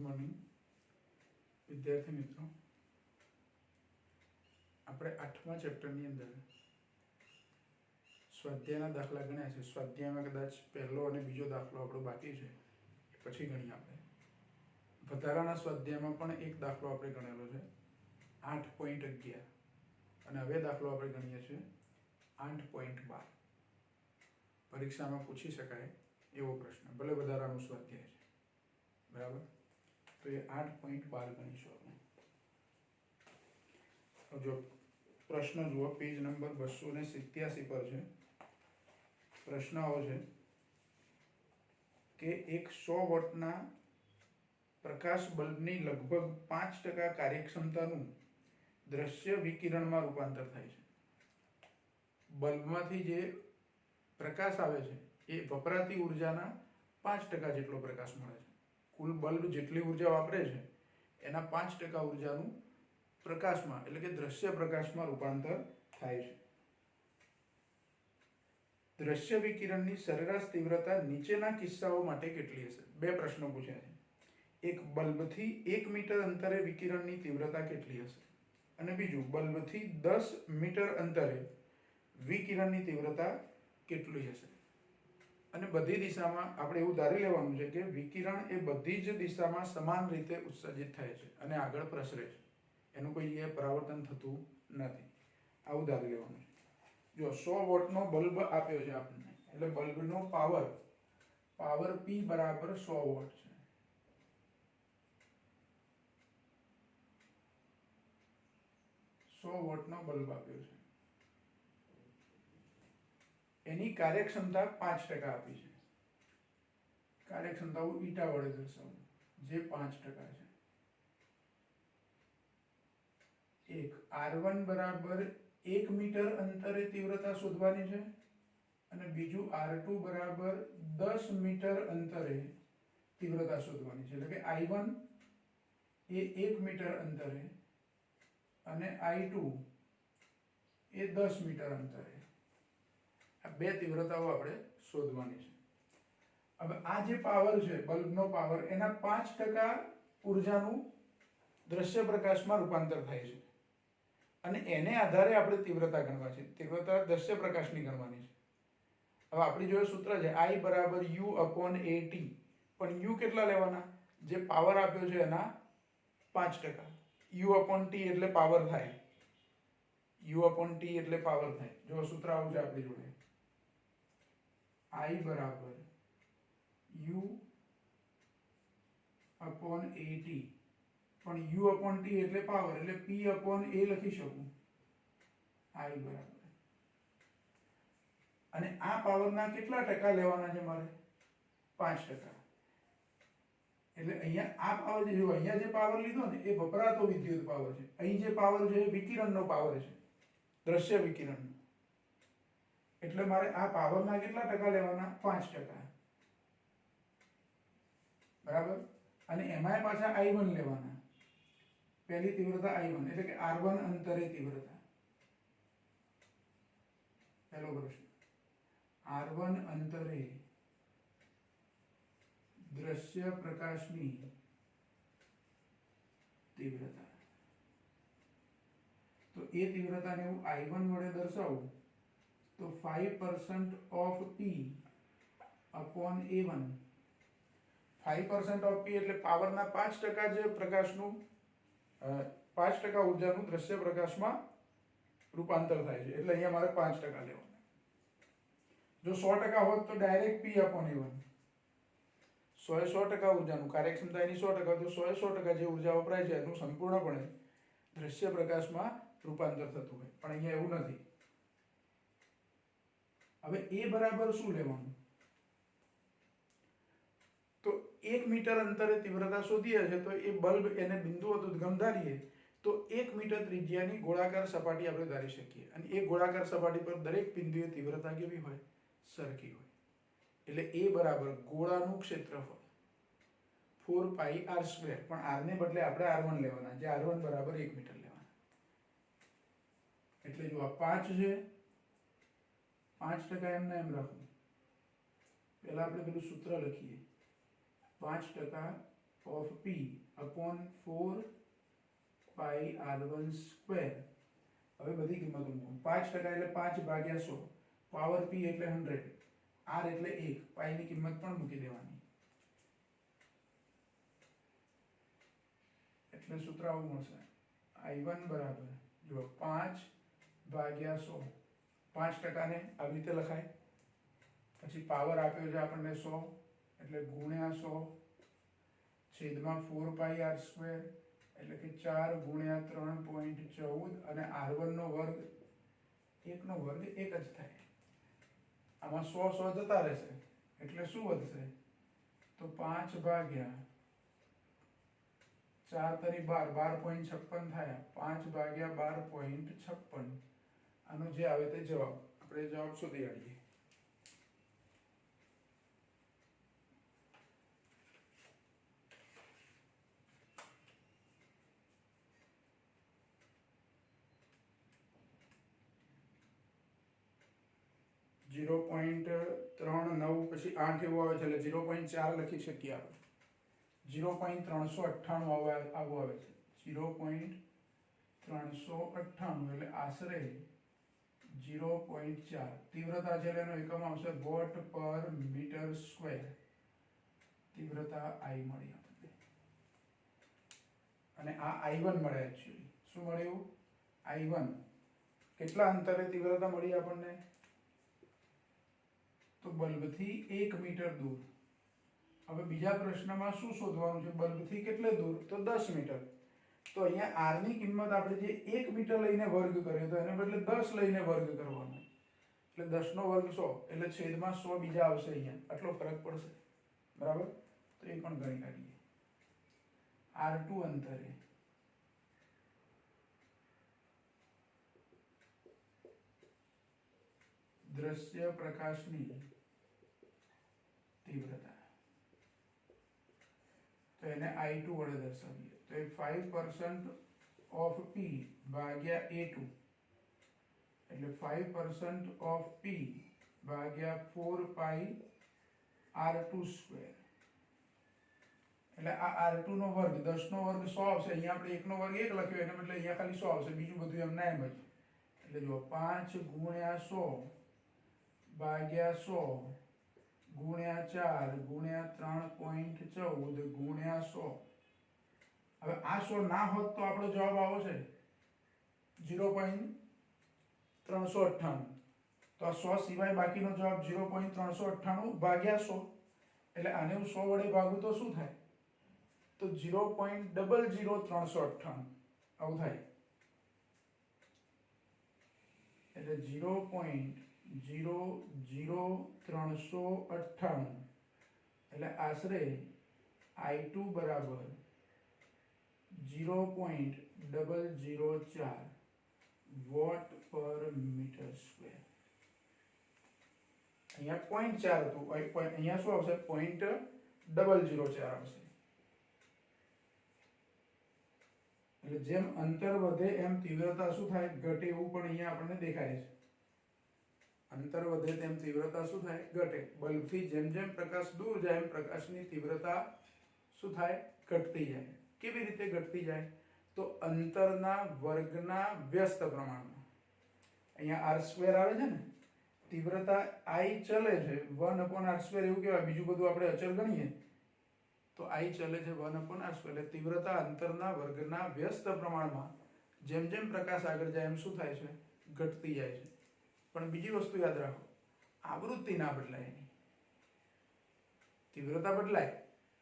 Morning વિદ્યાર્થી મિત્રો, આપણે 8મા ચેપ્ટરની અંદર સ્વાધ્યાયના દાખલા ગણ્યા છે. સ્વાધ્યાયમાં કદાચ પહેલો અને બીજો દાખલો આપણો બાકી છે, એ પછી ગણીએ. આપણે વધારાના સ્વાધ્યાયમાં પણ એક દાખલો આપણે ગણેલો છે 8.11, અને હવે દાખલો આપણે ગણીએ છીએ 8.12. પરીક્ષામાં પૂછી શકાય એવો પ્રશ્ન, ભલે વધારાનું સ્વાધ્યાય છે, બરાબર. તો એ 8.12 ગણીશું આપણે. જો પ્રશ્ન જુઓ, પેજ નંબર 287 પર છે. પ્રશ્ન આવો છે કે એક 100 વોટના પ્રકાશ બલ્બની લગભગ 5% કાર્યક્ષમતાનું દ્રશ્ય વિકિરણમાં રૂપાંતર થાય છે. બલ્બમાંથી જે પ્રકાશ આવે છે એ વપરાતી ઉર્જાના 5% જેટલો પ્રકાશ મળે છે. કુલ બલ્બ જેટલી ઉર્જા વાપરે છે એના 5% ઉર્જાનું પ્રકાશમાં, એટલે કે દ્રશ્ય પ્રકાશમાં રૂપાંતર થાય છે. દ્રશ્ય વિકિરણની સરેરાશ તીવ્રતા નીચેના કિસ્સાઓ માટે કેટલી હશે? બે પ્રશ્નો પૂછ્યા છે. એક, બલ્બથી 1 મીટર અંતરે વિકિરણની તીવ્રતા કેટલી હશે? અને બીજું, બલ્બથી 10 મીટર અંતરે વિકિરણની તીવ્રતા કેટલી હશે? અને બધી દિશામાં આપણે એવું ધારી લેવાનું છે કે વિકિરણ એ બધી જ દિશામાં સમાન રીતે ઉત્સર્જિત થાય છે અને આગળ પ્રસરે છે. એનું કોઈ જગ્યાએ પરાવર્તન થતું નથી. આવું ધારી લેવાનું છે. જો 100 વોટનો બલ્બ આપ્યો છે આપણને, એટલે બલ્બનો પાવર P બરાબર 100 વોટ છે. વોટનો બલ્બ આપ્યો છે, એની કાર્યક્ષમતા 5% આપી છે. કાર્યક્ષમતા હું ઈટા વડે દર્શાવું, જે 5% છે. એક, R1 બરાબર 1 મીટર અંતરે તીવ્રતા શોધવાની છે, અને બીજું R2 બરાબર 10 મીટર અંતરે તીવ્રતા શોધવાની છે. એટલે કે I1 એ 1 મીટર અંતરે અને I2 એ 10 મીટર અંતરે. આ બે તીવ્રતાઓ આપણે શોધવાની છે. હવે આ જે પાવર છે, બલ્બનો પાવર, એના 5% ઉર્જાનું દ્રશ્ય પ્રકાશમાં રૂપાંતર થાય છે, અને એને આધારે આપણે તીવ્રતા ગણવા છે. તીવ્રતા દ્રશ્ય પ્રકાશની ગણવાની છે. હવે આપણી જોડે સૂત્ર છે I બરાબર U/AT, પણ U કેટલા લેવાના? જે પાવર આપ્યો છે એના 5%. U/T એટલે પાવર થાય. U/T એટલે પાવર થાય. જો સૂત્ર આવું છે આપણી જોડે, I બરાબર U/AT, પણ U/T એટલે પાવર, એટલે P/A લખી શકું. I બરાબર, અને આ પાવરના કેટલા ટકા લેવાના છે મારે? 5%. એટલે અહીંયા આ પાવર જે જો અહીંયા જે પાવર લીધો ને એ વપરાતો વિદ્યુત પાવર છે. અહીં જે પાવર છે એ વિકિરણનો પાવર છે, દ્રશ્ય વિકિરણનો. એટલે મારે આ પાવરના કેટલા ટકા લેવાના? 5%. બરાબર. અને એમાંય પાછા I1 લેવાના. પહેલી તીવ્રતા I1, એટલે કે R1 અંતરે તીવ્રતા. પહેલો પ્રશ્ન, R1 અંતરે દ્રશ્ય પ્રકાશની તીવ્રતા. તો એ તીવ્રતાને હું I1 વડે દર્શાવું તો 5% of P/A1. 5% of P એટલે પાવરના 5% જે પ્રકાશનું 5% ઉર્જાનું દ્રશ્ય પ્રકાશમાં રૂપાંતર થાય છે. એટલે અહીંયા મારે 5% લેવાના. જો 100% હોત તો ડાયરેક્ટ P/A1. 100% ઉર્જાનું, કાર્યક્ષમતા એની 100%, તો 100% જે ઉર્જા વપરાય છે એનું સંપૂર્ણપણે દ્રશ્ય પ્રકાશમાં રૂપાંતર થતું હોય. પણ અહીંયા એવું નથી. હવે એ બરાબર શું લેવાનું? તો 1 મીટર અંતરે તીવ્રતા શોધીએ છે, તો એ બલ્બ, એને બિંદુ ઉદ્ગમ ધારીએ તો 1 મીટર ત્રિજ્યાની ગોળાકાર સપાટી આપણે ધારી શકીએ. અને એ ગોળાકાર સપાટી પર દરેક બિંદુએ તીવ્રતા કેવી હોય? સરખી હોય. એટલે એ બરાબર ગોળાનું ક્ષેત્રફળ 4πr², પણ r ને બદલે આપણે R1 લેવાના, જે R1 બરાબર 1 મીટર લેવાના. એટલે જો આ 5 છે, 5% એમને એમ રાખવું. પહેલા આપણે પેલું સૂત્ર લખીએ, 5% of p upon 4 pi r1 square. હવે બધી કિંમતો મૂકો. 5% એટલે 5 ભાગ્યા 100, પાવર p એટલે 100, r એટલે 1, પાઈ ની કિંમત પણ મૂકી દેવાની. એટલે સૂત્ર આવું મળશે, i1 બરાબર જો 5 ભાગ્યા 100, 5% ને આવી રીતે લખાય, પછી પાવર આપ્યો છે આપણને 100 એટલે ગુણ્યા 100 છેદમાં 4 પાઈ r સ્ક્વેર એટલે કે 4 ગુણ્યા 3.14 અને r1 નો વર્ગ 1 નો વર્ગ 1 જ થાય. આમાં 100 જતા રહેશે એટલે શું વધશે તો 5 ભાગ્યા 4 તરી 12, 12.56 થાય. 5 ભાગ્યા 12.56 આનો જે આવે તે જવાબ. આપણે જવાબ શોધી કાઢીએ. ઝીરો પોઈન્ટ 3, 9 પછી 8 એવું આવે છે એટલે 0.4 લખી શકીએ આપણે. 0.398 આવું આવે છે. 0.398 એટલે આશરે 0.4. તીવ્રતા છે એટલે એનો એકમ આવશે વોટ પર મીટર સ્ક્વેર. તીવ્રતા I મળી આપણને. અને આ I1 મળે એકચ્યુઅલી. શું મળ્યું? I1. કેટલા અંતરે તીવ્રતા મળી આપણને? તો બલ્બથી 1 મીટર દૂર. હવે બીજા પ્રશ્નમાં શું શોધવાનું છે? બલ્બથી કેટલે દૂર? તો 10 મીટર. તો અહીંયા r ની કિંમત આપણે જે 1 મીટર લઈને વર્ગ કર્યો તો એને બદલે 10 લઈને વર્ગ કરવાનો. એટલે 10 નો વર્ગ 100 એટલે છેદમાં 100 બીજા આવશે અહીંયા. આટલો ફરક પડશે. બરાબર? તો એ પણ ગણી કાઢીએ. r2 અંતરે દ્રશ્ય પ્રકાશની તીવ્રતા, તો એને I2 વડે દર્શાવીએ તો એ 5% ઓફ p ભાગ્યા A2 એટલે 5% ઓફ p ભાગ્યા 4 પાઈ r2 સ્ક્વેર. એટલે આ r2 નો વર્ગ 10 નો વર્ગ 100 આવશે. અહીંયા આપણે 1 નો વર્ગ 1 લખ્યો એને બદલે અહીંયા ખાલી 100 આવશે. બીજું બધું એમ ના એમ જ. એટલે જો 5 ગુણ્યા 100 ભાગ્યા 100 ગુણ્યા 4 ગુણ્યા 3.14 ગુણ્યા 100. હવે આ 100 ના હોત તો આપણો જવાબ આવો છે 0.398. તો આ 100 સિવાય બાકીનો જવાબ 0.398 ભાગ્યા 100. એટલે આને હું 100 વડે ભાગું તો શું થાય? તો 0.00398 આવું થાય. એટલે 0.00398 એટલે આશરે I2 બરાબર 0.004 વોટ પર મીટર સ્ક્વેર. અહીંયા 0.4 હતું, અહીંયા શું આવશે? 0.004 આવશે. એટલે જેમ અંતર વધે એમ તીવ્રતા શું થાય? ઘટે. એવું પણ અહીંયા આપણને દેખાય છે. અંતર વધે તેમ તીવ્રતા શું થાય? ઘટે. બલ્બથી જેમ જેમ પ્રકાશ દૂર જાય એમ પ્રકાશની તીવ્રતા શું થાય? ઘટતી જાય. કેવી રીતે ઘટતી જાય? તો અંતરના વર્ગના વ્યસ્ત પ્રમાણમાં. અહીંયા r2 આવે છે ને, તીવ્રતા I ચલે છે 1/r2 એવું કહેવાય. બીજું બધું આપણે અચળ ગણીએ તો I ચલે છે 1/r2. એટલે તીવ્રતા અંતરના વર્ગના વ્યસ્ત પ્રમાણમાં જેમ જેમ પ્રકાશ આગળ જાય એમ શું થાય છે? ઘટતી જાય છે. પણ બીજી વસ્તુ યાદ રાખો, આવૃત્તિ ના બદલાય. એની તીવ્રતા બદલાય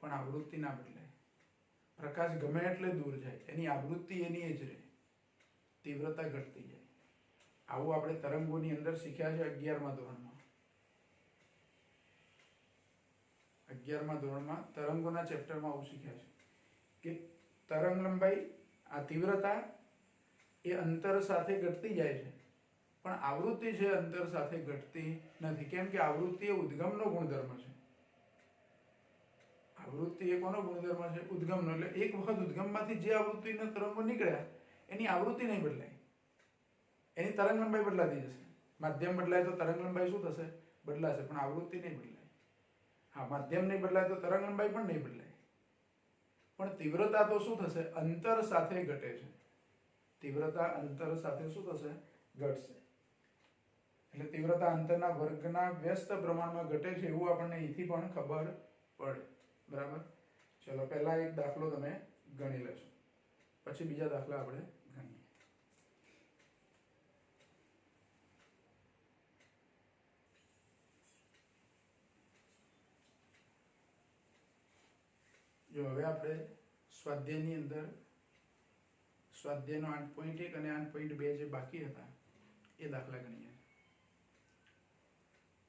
પણ આવૃત્તિ ના બદલાય. પ્રકાશ ગમે એટલે દૂર જાય એની આવૃત્તિ એની જ રહે, તીવ્રતા ઘટતી જાય. આવું આપણે તરંગોની અંદર શીખ્યા છે 11મા ધોરણમાં. 11મા ધોરણમાં તરંગોના ચેપ્ટરમાં આવું શીખ્યા છે કે તરંગ લંબાઈ, આ તીવ્રતા એ અંતર સાથે ઘટતી જાય છે પણ આવૃત્તિ છે અંતર સાથે ઘટતી નથી. કેમ કે આવૃત્તિ એ ઉદ્ગમનો ગુણધર્મ છે. આવૃત્તિ એ કોનો ગુણધર્મ છે? ઉદ્ગમનો. એટલે એક વખત ઉદ્ગમમાંથી જે આવૃત્તિના તરંગો નીકળ્યા એની આવૃત્તિ નહીં બદલાય, એની તરંગ લંબાઈ બદલાતી જશે. માધ્યમ બદલાય તો તરંગ લંબાઈ શું થશે? બદલાશે, પણ આવૃત્તિ નહીં બદલાય. હા, માધ્યમ નહીં બદલાય તો તરંગ લંબાઈ પણ નહીં બદલાય. પણ તીવ્રતા તો શું થશે, અંતર સાથે ઘટે છે. તીવ્રતા અંતર સાથે શું થશે, ઘટશે. એટલે તીવ્રતા અંતરના વર્ગના વ્યસ્ત પ્રમાણમાં ઘટે છે એવું આપણને અહીંથી પણ ખબર પડે. બરાબર. ચલો પહેલા એક દાખલો તમે ગણી લેશો, પછી બીજા દાખલા આપણે ગણીએ. જો હવે આપણે સ્વાધ્યાયની અંદર સ્વાધ્યાયનો 8.1 અને 8.2 જે બાકી હતા એ દાખલા ગણીએ.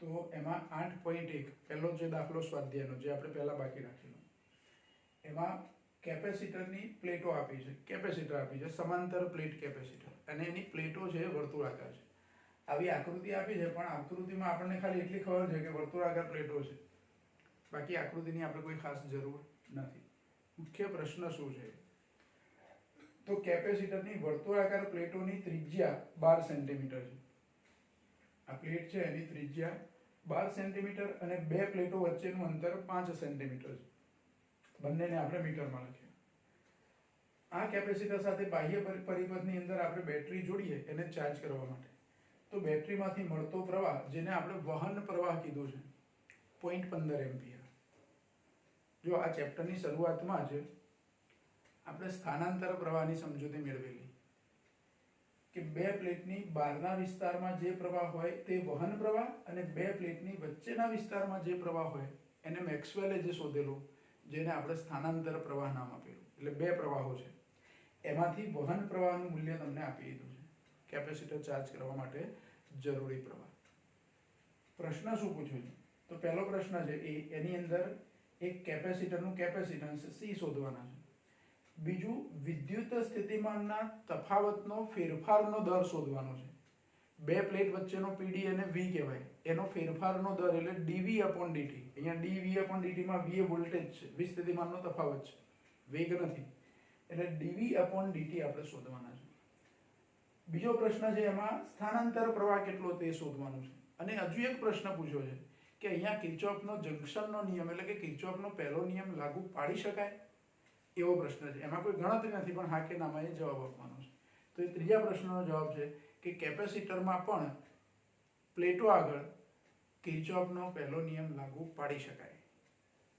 તો એમાં 8.1 પહેલો જે દાખલો સ્વાધ્યાયનો જે આપણે પહેલા બાકી રાખેલો, એમાં કેપેસિટરની પ્લેટો આપી છે, કેપેસિટર આપી છે, સમાંતર પ્લેટ કેપેસિટર, અને એની પ્લેટો છે વર્તુળાકાર છે. આવી આકૃતિ આપી છે, પણ આકૃતિમાં આપણને ખાલી એટલી ખબર છે કે વર્તુળાકાર પ્લેટો છે, બાકી આકૃતિની આપણે કોઈ ખાસ જરૂર નથી. મુખ્ય પ્રશ્ન શું છે, તો કેપેસિટરની વર્તુળાકાર પ્લેટોની ત્રિજ્યા 12 સેન્ટીમીટર છે. આ પ્લેટ છે એની ત્રિજ્યા 12 સેન્ટીમીટર અને બે પ્લેટો વચ્ચેનું અંતર 5 સેન્ટીમીટર છે. બંનેને આપણે મીટરમાં લખીએ. આ કેપેસિટર સાથે બાહ્ય પરિપથની અંદર આપણે બેટરી જોડીએ એને ચાર્જ કરવા માટે, તો બેટરીમાંથી મળતો પ્રવાહ, જેને આપણે વહન પ્રવાહ કીધું છે, 0.15 એમ્પિયર. જો આ ચેપ્ટરની શરૂઆતમાં જ આપણે સ્થાનાંતર પ્રવાહની સમજૂતી મેળવેલી કે બે પ્લેટની બહારના વિસ્તારમાં જે પ્રવાહ હોય તે વહન પ્રવાહ, અને બે પ્લેટની વચ્ચેના વિસ્તારમાં જે પ્રવાહ હોય એને મેક્સવેલે જે શોધેલું, જેને આપણે સ્થાનાંતર પ્રવાહ નામ આપેલું. એટલે બે પ્રવાહો છે, એમાંથી વહન પ્રવાહનું મૂલ્ય તમને આપી દીધું છે, કેપેસિટર ચાર્જ કરવા માટે જરૂરી પ્રવાહ. પ્રશ્ન શું પૂછ્યો છે, તો પહેલો પ્રશ્ન છે એની અંદર એક કેપેસિટરનું કેપેસિટન્સ C શોધવાના છે. બીજું વિદ્યુત સ્થિતિમાનના તફાવતનો ફેરફારનો દર શોધવાનો છે. બે પ્લેટ વચ્ચેનો PD અને V કહેવાય, એનો ફેરફારનો દર એટલે dV/dt. અહીંયા dV/dt માં V એ વોલ્ટેજ છે, વિસ્થિતિમાનનો તફાવત છે, વેગ નથી, એટલે dV/dt આપણે શોધવાના છે. બીજો પ્રશ્ન છે એમાં સ્થાનાંતર પ્રવાહ કેટલો તે શોધવાનું છે. અને હજુ એક પ્રશ્ન પૂછ્યો છે કે અહીંયા કિર્ચોફનો જંક્શનનો નિયમ એટલે કે કિર્ચોફનો પહેલો નિયમ લાગુ પાડી શકાય, એવો પ્રશ્ન છે. એમાં કોઈ ગણતરી નથી, પણ હા કે નામાં એ જવાબ આપવાનો છે. તો એ ત્રીજા પ્રશ્નનો જવાબ છે કે કેપેસિટરમાં પણ પ્લેટો આગળ કિર્ચોફનો પહેલો નિયમ લાગુ પાડી શકાય.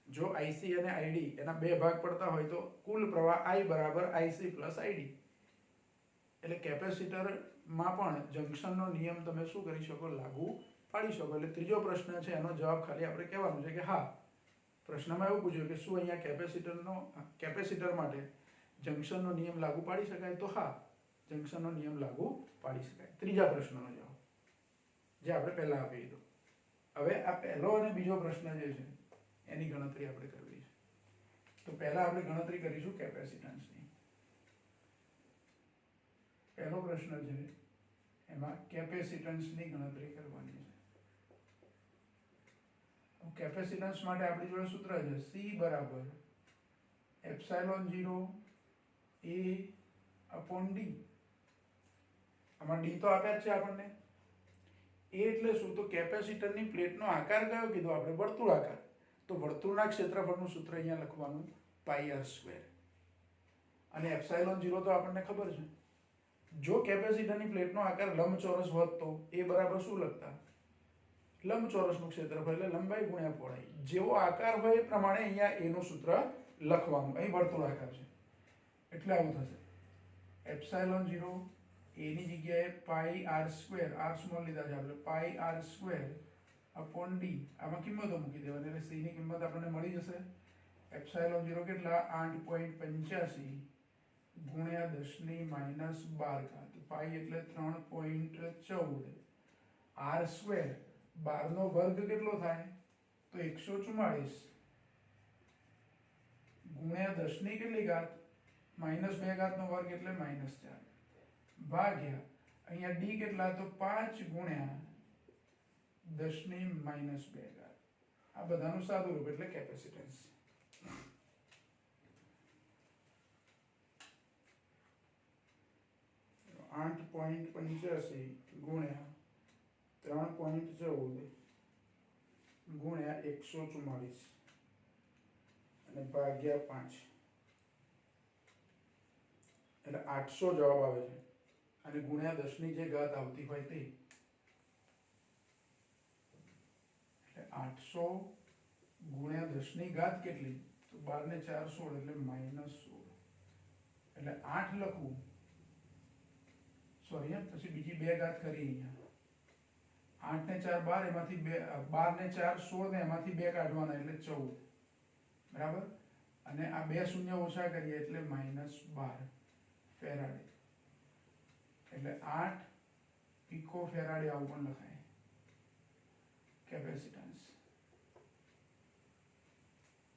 જો IC અને ID એના બે ભાગ પડતા હોય તો કુલ પ્રવાહ I = IC + ID. એટલે કેપેસિટરમાં પણ જંક્શનનો નિયમ તમે શું કરી શકો, લાગુ પાડી શકો. એટલે ત્રીજો પ્રશ્ન છે એનો જવાબ ખાલી આપણે કહેવાનું છે કે હા. પ્રશ્નમાં એવું પૂછ્યું કે શું અહીંયા કેપેસિટર માટે જંક્શનનો નિયમ લાગુ પાડી શકાય, તો હા, જંક્શનનો નિયમ લાગુ પાડી શકાય. ત્રીજા પ્રશ્નનો જવાબ જે આપણે પહેલા આપી દીધો. હવે આ પહેલો અને બીજો પ્રશ્ન જે છે એની ગણતરી આપણે કરવી છે. તો પહેલા આપણે ગણતરી કરીશું કેપેસિટન્સની. પહેલો પ્રશ્ન છે એમાં કેપેસિટન્સની ગણતરી કરવાની છે. કેપેસિટન્સ માટે આપણી જોડે સૂત્ર છે C = ε0 A/d. આમાં d તો આપ્યા જ છે આપણને. A એટલે શું, તો કેપેસિટરની પ્લેટનો આકાર કયો કીધો આપણે, વર્તુળાકાર. તો વર્તુળના ક્ષેત્રફળનું સૂત્ર અહીંયા લખવાનું πr². અને ε0 તો આપણને ખબર છે. જો કેપેસિટરની પ્લેટનો આકાર લંબચોરસ હોત તો A બરાબર શું લખતા, લંબચોરસનું ક્ષેત્રફળ એટલે લંબાઈ ગુણ્યા પહોળાઈ. જેવો આકાર હોય એ પ્રમાણે અહીંયા A નું સૂત્ર લખવાનું. અહીં વર્તુળાકાર છે એટલે આવું થશે. ε0 A ની જગ્યાએ πr², r સ્મોલ લીધા છે આપણે, πr²/d. આમાં કિંમતો મૂકી દેવાની એટલે C ની કિંમત આપણને મળી જશે. ε0 કેટલા, 8.85 ગુણ્યા 10⁻12. પાઈ એટલે 3.14. r², 12 નો વર્ગ કેટલો થાય, તો 144 ગુણ્યા 10 ની કેટલી ઘાત, -2 ઘાતનો વર્ગ એટલે -4 ભાગ્યા અહીંયા d કેટલા, તો 5 ગુણ્યા 10⁻2 ઘાત. આ બધાનું સાદું રૂપ એટલે કેપેસિટન્સ. આઠ 8.85 ગુણ્યા 3.14 ગુણ્યા 144 અને ભાગ્યા 5. એટલે 800 જવાબ આવે છે અને ગુણ્યા 10 ની જે ઘાત આવતી હોય તે, એટલે 800 ગુણ્યા 10 ની ઘાત કેટલી, તો 12 ને 4 16 એટલે -16, એટલે 8 લખવું, સોરી પછી બીજી બે ઘાત કરી અહીંયા, 8 ને 4 12, એમાંથી 12 ને 4 16 ને એમાંથી 2 કાઢવાના એટલે 14, બરાબર, અને આ બે શૂન્ય ઓછા કરીએ એટલે -12 ફેરાડે, એટલે 8 પીકો ફેરાડે આવું પણ લખાય કેપેસિટન્સ.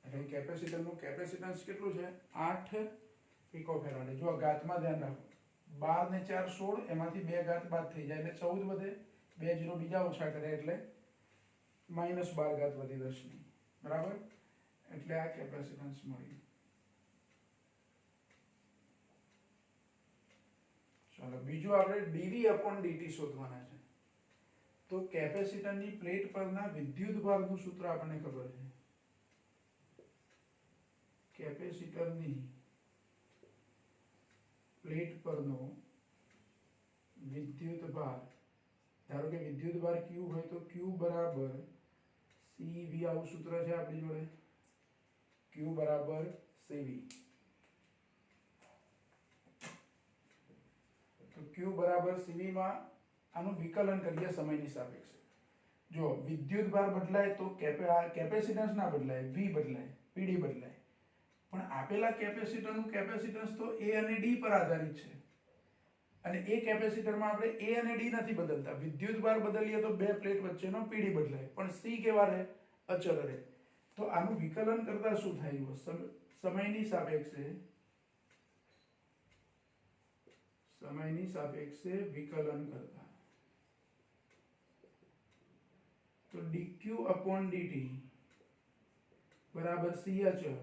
એટલે કેપેસિટરનું કેપેસિટન્સ કેટલું છે, 8 પીકો ફેરાડે. જો ઘાતમાં ધ્યાન રાખો, 12 ને 4 16, એમાંથી 2 ઘાત બાદ થઈ જાય એટલે 14 વધે, 2 0 બીજા ઓછા કરે એટલે -12 ઘાત વધી 10 ની, બરાબર, એટલે આ કેપેસિટન્સ મળ્યું. ચાલો બીજું આપણે dV/dt શોધવાના છે. તો કેપેસિટરની પ્લેટ પરના વિદ્યુતભારનું સૂત્ર આપણને ખબર છે. કેપેસિટરની પ્લેટ પરનો વિદ્યુતભાર, ધારો કે વિદ્યુતભાર Q હોય તો Q બરાબર CV, આવું સૂત્ર છે આપણી જોડે, Q બરાબર CV. તો Q બરાબર CV માં આનું વિકલન કરીએ સમયની સાપેક્ષે. જો વિદ્યુતભાર બદલાય તો કેપેસિટન્સ ના બદલાય, V બદલાય, PD બદલાય, પણ આપેલા કેપેસિટરનું કેપેસિટન્સ તો A અને D પર આધારિત છે, અને એ કેપેસિટરમાં આપણે A અને D નથી બદલતા. વિદ્યુતભાર બદલીએ તો બે પ્લેટ વચ્ચેનો PD બદલાય, પણ C કેવા રહે, અચળ રહે. તો આનું વિકલન કરતા શું થાય, સમયની સાપેક્ષે વિકલન કરતા, તો dQ/dt બરાબર C અચળ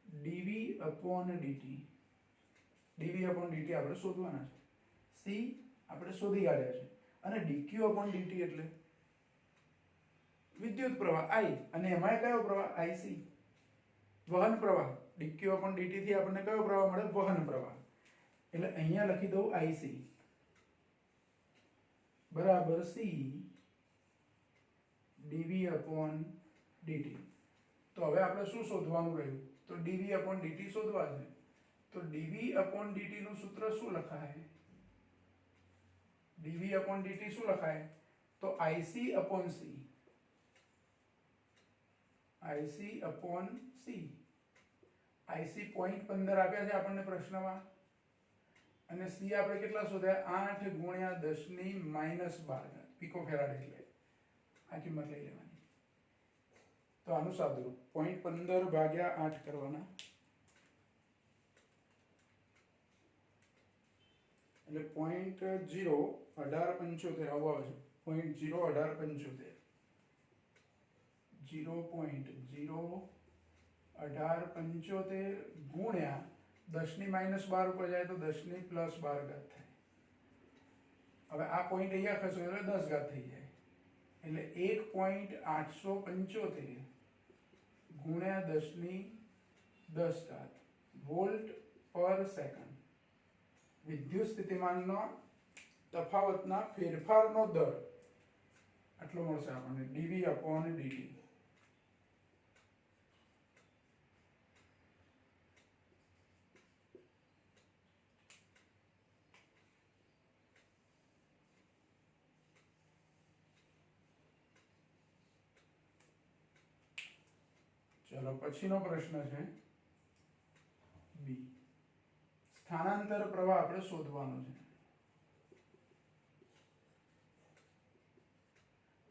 dV/dt આપણે શોધવાના છે. C આપણે શોધી કાઢ્યા છે, અને dQ/dt એટલે વિદ્યુત પ્રવાહ I, અને એમાં કયો પ્રવાહ, IC, વહન પ્રવાહ. dQ/dt થી આપણને કયો પ્રવાહ મળે, વહન પ્રવાહ. એટલે અહીંયા લખી દઉં IC બરાબર C dV/dt. તો હવે આપણે શું શોધવાનું રહ્યું, તો dV/dt શોધવા છે. તો dV/dt નું સૂત્ર શું લખાય, dV/dt શું લખાય, તો IC/C, IC 0.15 આપ્યા છે આપણને પ્રશ્નમાં, અને C આપણે કેટલા શોધ્યા, 8 ગુણ્યા 10 ની -12 પીકો ફેરાડ, એટલે આ કિંમત લઈ લેવાની. તો આનું સાદુરૂપ 0.15 ભાગ્યા 8 કરવાના, એટલે 0.1875 આવું આવે છે, 0.1875, 0.1875 ગુણ્યા 10 ની -12 ઉપર જાય તો 10 ની +12 ઘાત થાય. હવે આ પોઈન્ટ અહીંયા ખસો એટલે 10 ઘાત થઈ જાય, એટલે 1.875 ગુણ્યા 10 ની 10 ઘાત વોલ્ટ પર સેકન્ડ. વિદ્યુત સ્થિતિમાનનો તફાવતના ફેરફારનો દર આટલો મળશે આપણને, dV/dt. ચલો પછીનો પ્રશ્ન છે બી. સ્થાનાંતર પ્રવાહ આપણે શોધવાનો છે.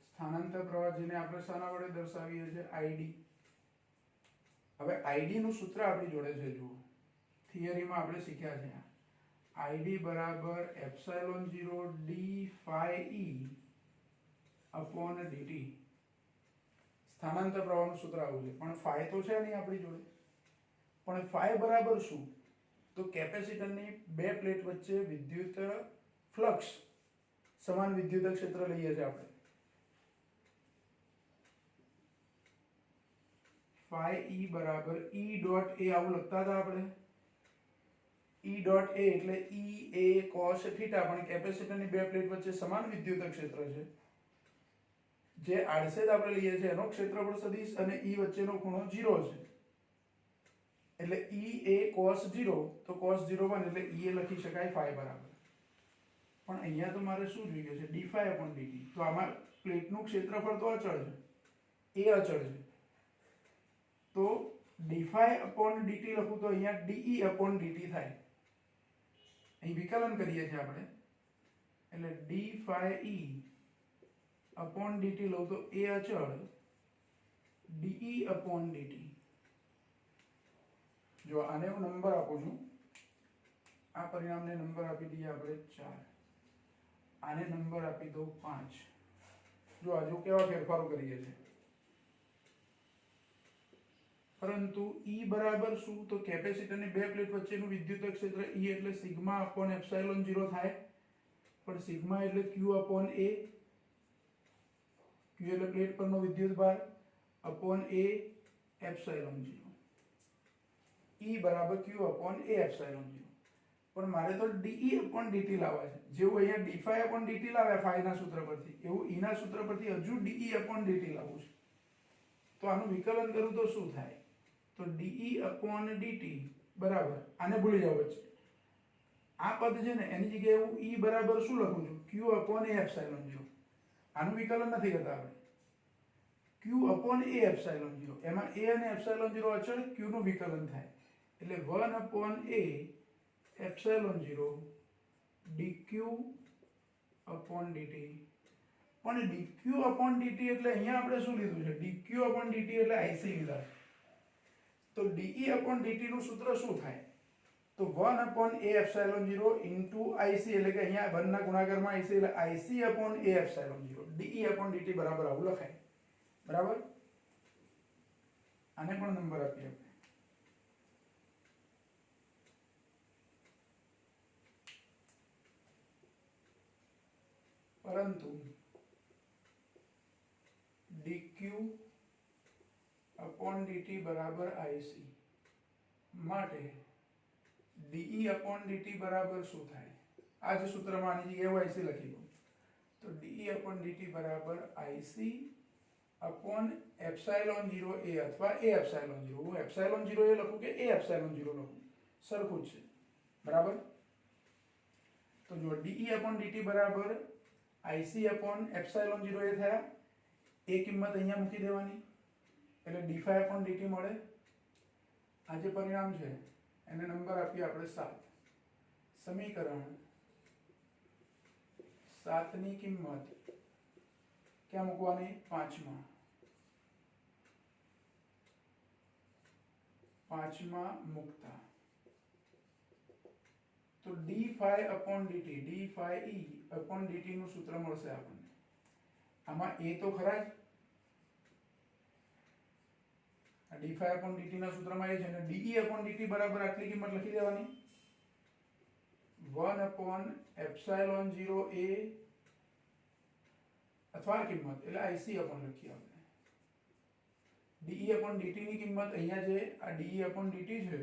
સ્થાનાંતર પ્રવાહ જેને આપણે શાના વડે દર્શાવીએ છીએ, ID. હવે ID નું સૂત્ર આપણી જોડે છે, જુઓ થિયરીમાં આપણે શીખ્યા છે, ID બરાબર ε0 d phi e/dt. સ્થાનાંતર પ્રવાહનું સૂત્ર આવું છે, પણ phi તો છે નહીં આપણી જોડે. પણ phi બરાબર શું, તો કેપેસિટરની બે પ્લેટ વચ્ચે વિદ્યુત ફ્લક્સ, સમાન વિદ્યુત ક્ષેત્ર લઈએ છીએ આપણે, phi e બરાબર E.A આવું લખતા હતા આપણે. E ડોટ એ એટલે E A cos થીટા, પણ કેપેસિટરની બે પ્લેટ વચ્ચે સમાન વિદ્યુત ક્ષેત્ર છે. જે આડછેદ આપણે લઈએ છીએ એનો ક્ષેત્રફળ સદિશ અને E વચ્ચેનો ખૂણો 0 છે. એટલે E A cos 0, તો cos 0 1 એટલે E A લખી શકાય phi બરાબર. પણ અહીંયા તો મારે શું જોઈએ છે? d phi upon dt. તો આમાં પ્લેટનું ક્ષેત્રફળ તો અચળ છે, એ અચળ છે. તો d phi upon dt લખું તો અહીંયા de upon dt થાય. અહીં વિકલન કરીએ છીએ આપણે, એટલે d phi e upon dt લઉં તો એ અચળ de upon dt. જો આને હું નંબર આપું છું, આ પરિણામને નંબર આપી દઈએ આપણે 4, આને નંબર આપી દઉં 5. જો હજુ કેવા ફેરફારો કરીએ છીએ. પરંતુ E બરાબર શું? તો કેપેસિટરની બે પ્લેટ વચ્ચેનું વિદ્યુત ક્ષેત્ર E એટલે સિગ્મા અપોન એપ્સિલોન 0 થાય. પણ સિગ્મા એટલે Q અપોન A, Q એટલે પ્લેટ પરનો વિદ્યુત ભાર, અપોન A એપ્સિલોન 0. E બરાબર Q અપોન A એપ્સિલોન 0. પણ મારે તો de અપોન dt લાવવા છે. જેવું અહીંયા d phi અપોન dt લાવ્યા phi ના સૂત્ર પરથી, એવું E ના સૂત્ર પરથી હજુ de અપોન dt લાવવું છે. તો આનું વિકલન કરું તો શું થાય? તો de અપોન dt બરાબર, આને ભૂલી જાવ વચ્ચે, આ પદ છે ને એની જગ્યાએ હું E બરાબર શું લખું છું? Q upon A epsilon 0. આનું વિકલન નથી કરતા આપણે, Q અપોન A એપ્સિલોન 0. એમાં A અને એપ્સિલોન 0 અચળ, Q નું વિકલન થાય એટલે 1 upon A epsilon 0 dq upon dt. પણ dq અપોન dt એટલે અહીંયા આપણે શું લીધું છે? dq અપોન dt એટલે IC લીધા. તો de અપોન dt નું સૂત્ર શું થાય? તો 1 upon A epsilon 0 into IC, એટલે કે અહીંયા 1 ના ગુણાકારમાં IC એટલે IC upon A epsilon 0. de upon dt બરાબર આવું લખાય. બરાબર? આને પણ નંબર આપીએ આપણે. પરંતુ dq અપોન dt બરાબર IC માટે de અપોન dt બરાબર શું થાય? આ જ સૂત્રમાં આની જગ્યાએ IC લખી દઉં. તો de અપોન dt બરાબર IC અપોન એપ્સિલોન 0 A અથવા A એપ્સિલોન 0. હું એપ્સિલોન 0 A લખું કે A એપ્સિલોન 0 લખું, સરખું જ છે. બરાબર? તો જો de અપોન dt બરાબર IC અપોન એપ્સિલોન 0 A થયા. એ કિંમત અહીંયા મૂકી દેવાની એટલે d phi અપોન dt મળે. આ જે પરિણામ છે એને નંબર આપીએ આપણે 7. સમીકરણ 7 ની કિંમત ક્યાં મૂકવાની? 5માં. 5માં મૂકતા તો d phi upon dt, d phi e upon dt નું સૂત્ર મળશે આપણને. આમાં a તો ખરા જ, આ d phi અપોન dt ના સૂત્રમાં એ છે ને de અપોન dt બરાબર આટલી કિંમત લખી દેવાની, 1 અપોન એપ્સિલોન 0 A અથવા કિંમત એટલે IC અપોન લખીએ આપણે. de અપોન dt ની કિંમત અહીંયા જે આ de અપોન dt છે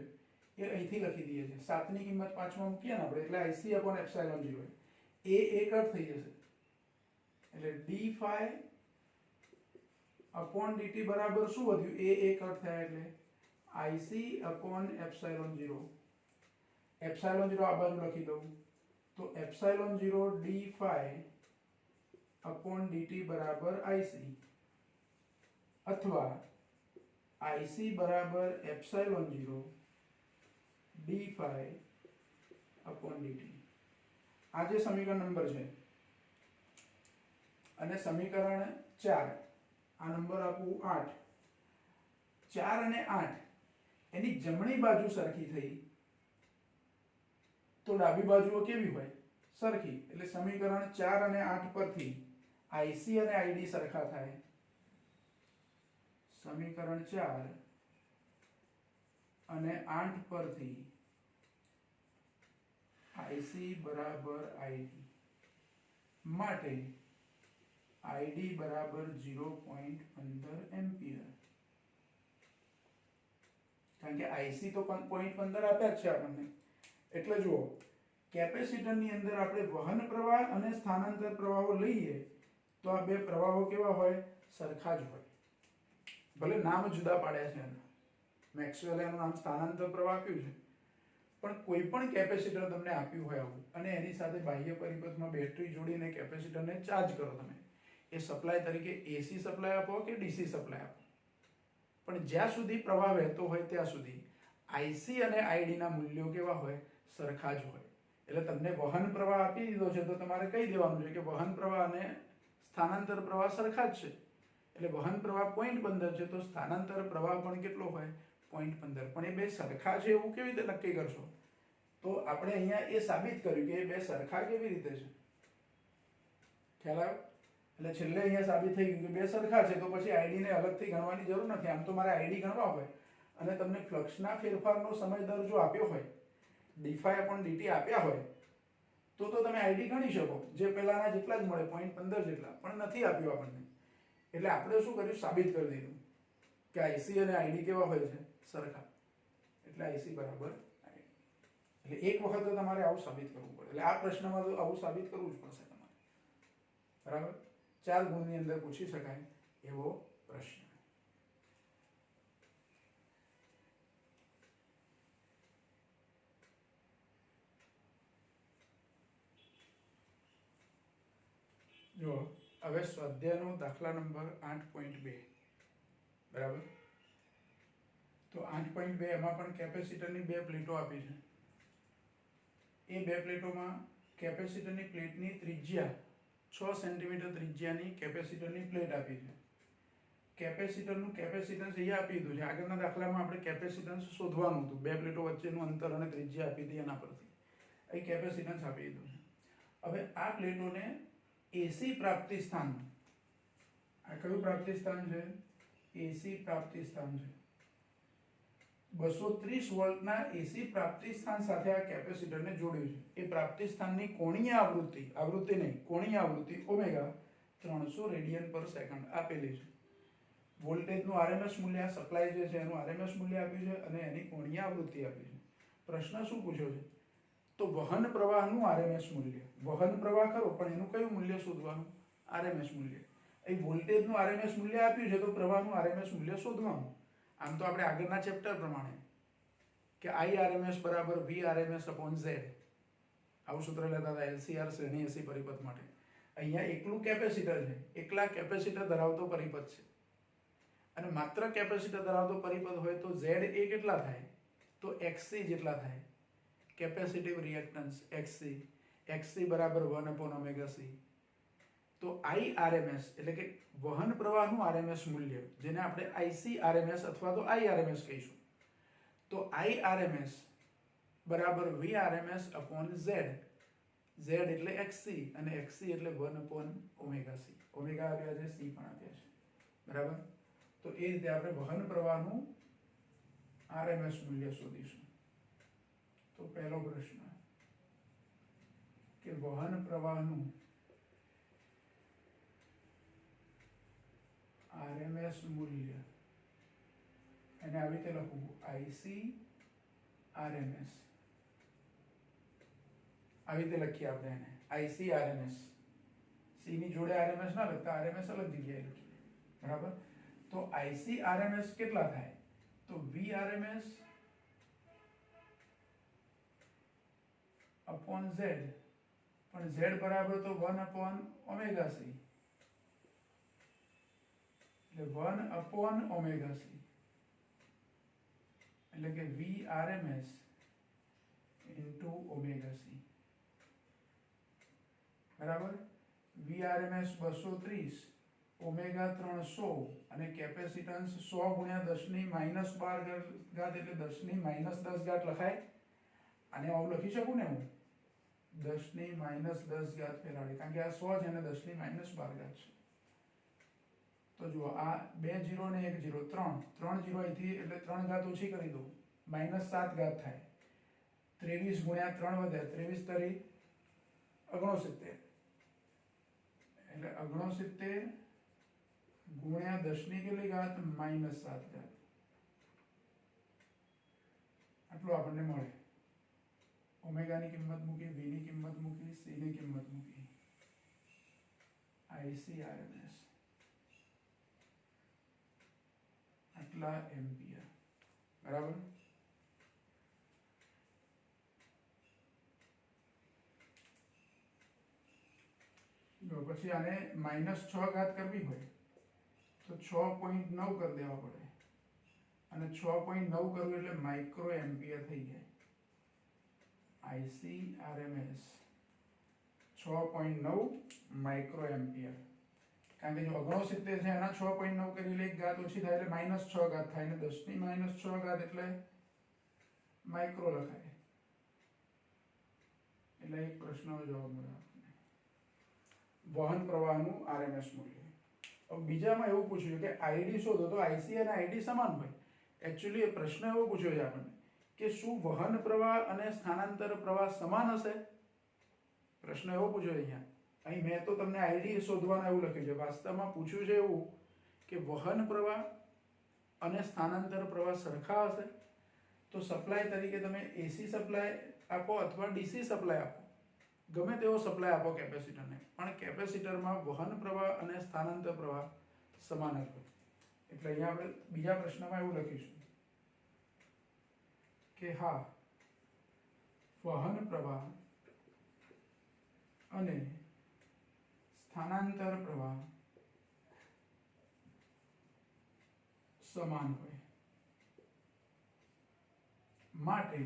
એ અહીંથી લખી દઈએ છે. 7 ની કિંમત 5 માં મૂકીએ ને આપણે એટલે IC અપોન એપ્સિલોન 0 એ એક કટ થઈ જશે. એટલે d phi અપોન dt બરાબર શું વધ્યું? એ એક કટ થયા એટલે IC અપોન એપ્સિલોન 0. એપ્સિલોન 0 આ બાજુ લખી દઉં તો epsilon 0 d phi upon dt બરાબર IC અથવા IC બરાબર epsilon 0 d phi upon dt. આ જે સમીકરણ નંબર છે અને સમીકરણ 4, આ નંબર આપું 8. 4 અને 8 એની જમણી બાજુ સરખી થઈ તો ડાબી બાજુઓ કેવી હોય? સરખી. એટલે સમીકરણ 4 અને 8 પરથી IC અને ID સરખા થાય. સમીકરણ 4 અને 8 પરથી IC બરાબર ID માટે ID બરાબર 0.15 એમ્પિયર. કારણ કે IC તો 0.15 આપ્યા જ છે આપણને એટલે જુઓ, કેપેસિટરની અંદર આપણે વહન પ્રવાહ અને સ્થાનાંતર પ્રવાહો લઈએ તો આ બે પ્રવાહો કેવા હોય? સરખા જ હોય. ભલે નામ જુદા પાડ્યા છે એના. મેક્સવેલે એનું નામ સ્થાનાંતર પ્રવાહ આપ્યું છે, પણ કોઈ પણ કેપેસિટર તમને આપ્યું હોય આવું અને એની સાથે બાહ્ય પરિપથમાં બેટરી જોડીને કેપેસિટરને ચાર્જ કરો તમે, એ સપ્લાય તરીકે એસી સપ્લાય આપો કે ડીસી સપ્લાય આપો, પણ જ્યાં સુધી પ્રવાહ વહેતો હોય ત્યાં સુધી આઈસી અને આઈડીના મૂલ્યો કેવા હોય? સરખા જ હોય. એટલે તમને વહન પ્રવાહ આપી દીધો છે તો તમારે કહી દેવાનું છે કે વહન પ્રવાહ અને સ્થાનાંતર પ્રવાહ સરખા જ છે. એટલે વહન પ્રવાહ 0.15 છે તો સ્થાનાંતર પ્રવાહ પણ કેટલો હોય? 0.15. પણ એ બે સરખા છે એવું કેવી રીતે નક્કી કરશો? તો આપણે અહીંયા એ સાબિત કર્યું કે એ બે સરખા કેવી રીતે છે. ખ્યાલ આવ્યો? એટલે છેલ્લે અહીંયા સાબિત થઈ ગયું કે બે સરખા છે તો પછી આઈડીને અલગથી ગણવાની જરૂર નથી. આમ તો મારે આઈડી ગણવા હોય અને તમને ફ્લક્સના ફેરફારનો સમય દર જો આપ્યો હોય, d∅dt આપ્યા હોય તો તમે આઈડી ગણી શકો, જે પહેલાના જેટલા જ મળે 0.15 જેટલા, પણ નથી આપ્યું આપણને. એટલે આપણે શું કર્યું? સાબિત કરી દીધું કે આઈસી અને આઈડી કેવા હોય છે? સરખા. એટલે આઈસી બરાબર આઈડી. એટલે એક વખત તો તમારે આવું સાબિત કરવું પડે. એટલે આ પ્રશ્નમાં તો આવું સાબિત કરવું જ પડશે તમારે. બરાબર? 4 ગુણની અંદર પૂછી શકાય એવો પ્રશ્ન. જો હવે સ્વાધ્યાયનો દાખલા નંબર 8.2. બરાબર? તો 8.2 એમાં પણ કેપેસિટરની બે પ્લેટો આપી છે. એ બે પ્લેટોમાં કેપેસિટરની પ્લેટની ત્રિજ્યા 6 સેન્ટીમીટર ત્રિજ્યાની કેપેસિટરની પ્લેટ આપી છે. કેપેસિટરનું કેપેસિટન્સ અહીંયા આપી દીધું છે. આગળના દાખલામાં આપણે કેપેસિટન્સ શોધવાનું હતું, બે પ્લેટો વચ્ચેનું અંતર અને ત્રિજ્યા આપી હતી એના પરથી. અહીં કેપેસિટન્સ આપી દીધું છે. હવે આ પ્લેટોને એસી પ્રાપ્તિ સ્થાન, આ કયું પ્રાપ્તિ સ્થાન છે? એસી પ્રાપ્તિ સ્થાન છે. 230 વોલ્ટના એસી પ્રાપ્તિ સ્થાન સાથે આ કેપેસિટરને જોડ્યું છે. એ પ્રાપ્તિ સ્થાનની કોણીય આવૃત્તિ, આવૃત્તિ નહીં, કોણીય આવૃત્તિ ઓમેગા 300 રેડિયન પર સેકન્ડ આપેલી છે. વોલ્ટેજનું આરએમએસ મૂલ્ય, સપ્લાય જે છે એનું આરએમએસ મૂલ્ય આપ્યું છે અને એની કોણીય આવૃત્તિ આપી છે. પ્રશ્ન શું પૂછ્યો છે? તો વહન પ્રવાહનું આરએમએસ મૂલ્ય. વહન પ્રવાહ ખરો, પણ એનું કયું મૂલ્ય શોધવાનું? આરએમએસ મૂલ્ય. અહીં વોલ્ટેજનું આરએમએસ મૂલ્ય આપ્યું છે તો પ્રવાહનું આરએમએસ મૂલ્ય શોધવાનું. આમ તો આપણે આગળના ચેપ્ટર પ્રમાણે કે IRMS બરાબર VRMS/Z આવું સૂત્ર લેતા હતા LCR શ્રેણી એસી પરિપથ માટે. અહીંયા એકલું કેપેસિટર છે, એકલા કેપેસિટર ધરાવતો પરિપથ છે અને માત્ર કેપેસિટર ધરાવતો પરિપથ હોય તો Z એ કેટલા થાય? તો XC જેટલા થાય. કેપેસિટિવ રિએક્ટન્સ XC બરાબર 1/ωc. તો IRMS એટલે કે વહન પ્રવાહનું આરએમએસ મૂલ્ય, જેને આપણે ICRMS અથવા તો IRMS કહીશું, તો IRMS બરાબર VRMS/Z. Z એટલે XC અને XC એટલે 1/ωc. ઓમેગા આપ્યા છે, C પણ આપ્યા છે. બરાબર? તો એ રીતે આપણે વહન પ્રવાહનું આરએમએસ મૂલ્ય શોધીશું. તો પહેલો પ્રશ્ન કે વહન પ્રવાહનું આરએમએસ મૂલ્ય, એને આવી રીતે લખવું ICRMS. આવી રીતે લખીએ આપણે એને ICRMS. C ની જોડે આરએમએસ ના લખતા, આરએમએસ અલગ જગ્યાએ લખીએ. બરાબર? તો ICRMS કેટલા થાય? તો VRMS upon Z, પણ Z બરાબર તો 1/ωc. એટલે 1/ωc એટલે કે VRMS into ωc. બરાબર? VRMS 230, ઓમેગા 300 અને કેપેસિટન્સ 100 ગુણ્યા 10⁻12 ઘાત એટલે 10⁻10 ઘાત લખાય. આને આવું લખી શકું ને હું 10⁻10 ઘાત ફેરાડે, કારણ કે આ 100 છે અને 10⁻12 ઘાત છે. તો જુઓ, આ 2 0 ને 1 0, 3 0 અહીંથી એટલે 3 ઘાત ઓછી કરી દઉં, -7 ઘાત થાય. 23 ગુણ્યા 3 વધ્યા, 23 તરી 69 એટલે 69 ગુણ્યા 10 કેટલી ઘાત? -7 ઘાત. આટલું આપણને મળે ઓમેગાની કિંમત મૂકી, v ની કિંમત મૂકી, c ની કિંમત મૂકી, ICRMS આટલા એમ્પિયર, બરાબર. જો પછી આને -6 ઘાત કરવી હોય તો 6.9 કરી દેવા પડે, અને 6.9 કરવું એટલે માઇક્રો એમ્પિયર થઈ જાય. ICRMS 6.9 micro ampere. કારણ કે જો 69 છે એના 6.9 કરી એટલે એક ઘાત ઓછી થાય એટલે -6 ઘાત થાય, ને 10 ની -6 ઘાત એટલે માઇક્રો લખાય. એટલે એક પ્રશ્નનો જવાબ મળ્યો આપણને. વહન પ્રવાહનું RMS મૂલ્ય. હવે બીજામાં એવું પૂછ્યું કે ID શોધો, તો IC અને ID સમાન હોય. એકચ્યુઅલી એ પ્રશ્ન એવો પૂછ્યો છે આપણને કે શું વહન પ્રવાહ અને સ્થાનાંતર પ્રવાહ સમાન હશે? પ્રશ્ન એવો પૂછ્યો છે અહીંયા. અહીં મેં તો તમને ID શોધવાનું એવું લખ્યું છે, વાસ્તવમાં પૂછ્યું છે એવું કે વહન પ્રવાહ અને સ્થાનાંતર પ્રવાહ સરખા હશે? તો સપ્લાય તરીકે તમે AC સપ્લાય આપો અથવા DC સપ્લાય આપો, ગમે તેવો સપ્લાય આપો કેપેસિટરને, પણ કેપેસિટરમાં વહન પ્રવાહ અને સ્થાનાંતર પ્રવાહ સમાન જ હોય. એટલે અહીંયા આપણે બીજા પ્રશ્નમાં એવું લખીશું કે હા, વહન પ્રવાહ અને સ્થાનાંતર પ્રવાહ સમાન હોય માટે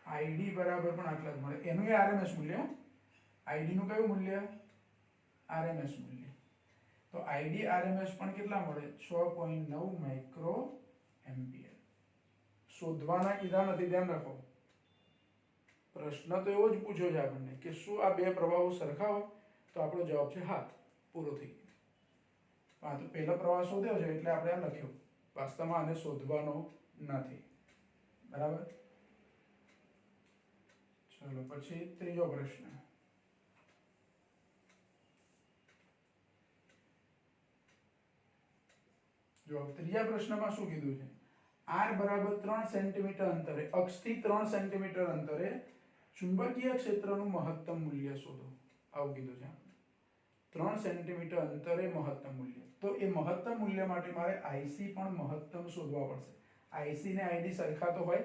ID બરાબર પણ આટલા જ મળે. એનું એ RMS મૂલ્ય, ID નું કયું મૂલ્ય? RMS મૂલ્ય. તો ID RMS પણ કેટલા મળે? 6.9 માઇક્રો એમ્પિયર. શોધવાના કીધા નથી, ધ્યાન રાખો. પ્રશ્ન તો એવો જ પૂછ્યો છે આપણને કે શું આ બે પ્રવાહો સરખા હોય? તો આપણો જવાબ છે હા. પૂરો થઈ ગયો. હા, તો પહેલો પ્રવાહ શોધ્યો છે એટલે આપણે આ લખ્યું. વાસ્તવમાં આને શોધવાનો નથી, બરાબર. ચલો પછી ત્રીજો પ્રશ્ન. જો ત્રીજા પ્રશ્નમાં શું કીધું છે? R બરાબર 3 સેન્ટીમીટર અંતરે, અક્ષથી 3 સેન્ટીમીટર અંતરે ચુંબકીય ક્ષેત્રનું મહત્તમ મૂલ્ય શોધો. આવું કીધું છે. 3 સેન્ટીમીટર અંતરે મહત્તમ મૂલ્ય. તો એ મહત્તમ મૂલ્ય માટે મારે IC પણ મહત્તમ શોધવા પડશે. IC ને ID સરખા તો હોય,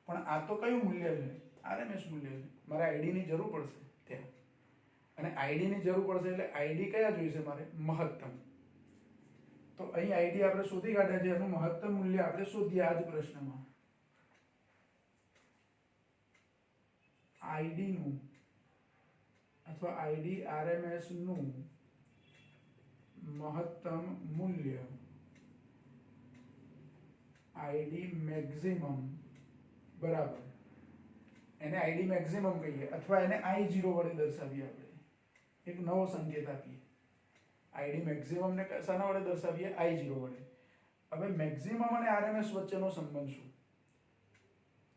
પણ આ તો કયું મૂલ્ય છે? RMS મૂલ્ય છે. મારે ID ની જરૂર પડશે ત્યાં, અને ID ની જરૂર પડશે એટલે ID કયા જોઈશે મારે? મહત્તમ. તો અહીં ID આપણે શોધી કાઢ્યા છે, એનું મહત્તમ મૂલ્ય આપણે શોધીએ આ જ પ્રશ્નમાં. ID નું અથવા ID RMS નું મહત્તમ મૂલ્ય ID મેક્સિમમ બરાબર, એને ID મેક્સિમમ કહીએ અથવા એને I0 વડે દર્શાવીએ. આપણે એક નવો સંકેત આપીએ. ID મેક્સિમમ ને શાના વડે દર્શાવીએ? I0 વડે. હવે મેક્સિમમ અને RMS વચ્ચેનો સંબંધ શું?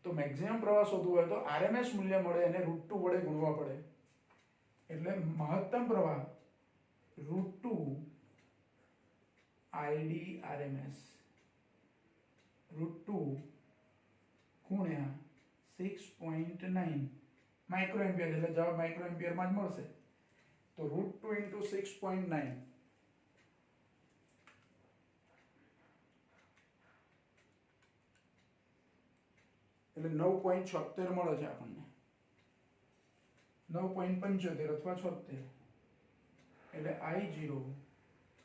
તો મેક્સિમમ પ્રવાહ શોધવું હોય તો RMS મૂલ્ય મળે એને √2 વડે ગુણવા પડે. એટલે મહત્તમ પ્રવાહ √2 ID RMS √2 ગુણ્યા 6.9 માઇક્રો એમ્પિયર, એટલે જવાબ માઇક્રો એમ્પિયરમાં જ મળશે. તો √2 into 6.9 એટલે 9.76 મળે છે આપણને. 9.75 અથવા 76 એટલે I0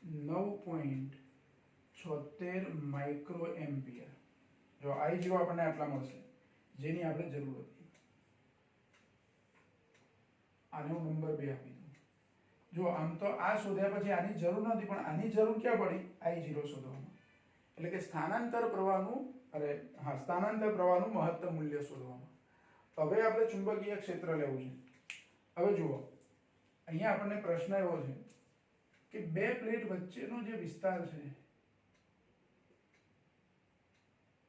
9.76 માઇક્રો એમ્પિયર. જો I0 આપણને આટલા મળશે, જેની આપણે જરૂર હતી. આને હું નંબર 2 આપી દઉં. જો આમ તો આ શોધ્યા પછી આની જરૂર નથી, પણ આની જરૂર ક્યાં પડી? I0 શોધવામાં. એટલે કે સ્થાનાંતર પ્રવાહનું સ્થાનાંતર પ્રવાહનું મહત્તમ મૂલ્ય શોધવામાં. હવે આપણે ચુંબકીય ક્ષેત્ર લેવું છે. હવે જુઓ, અહીંયા આપણને પ્રશ્ન એવો છે કે બે પ્લેટ વચ્ચેનો જે વિસ્તાર છે,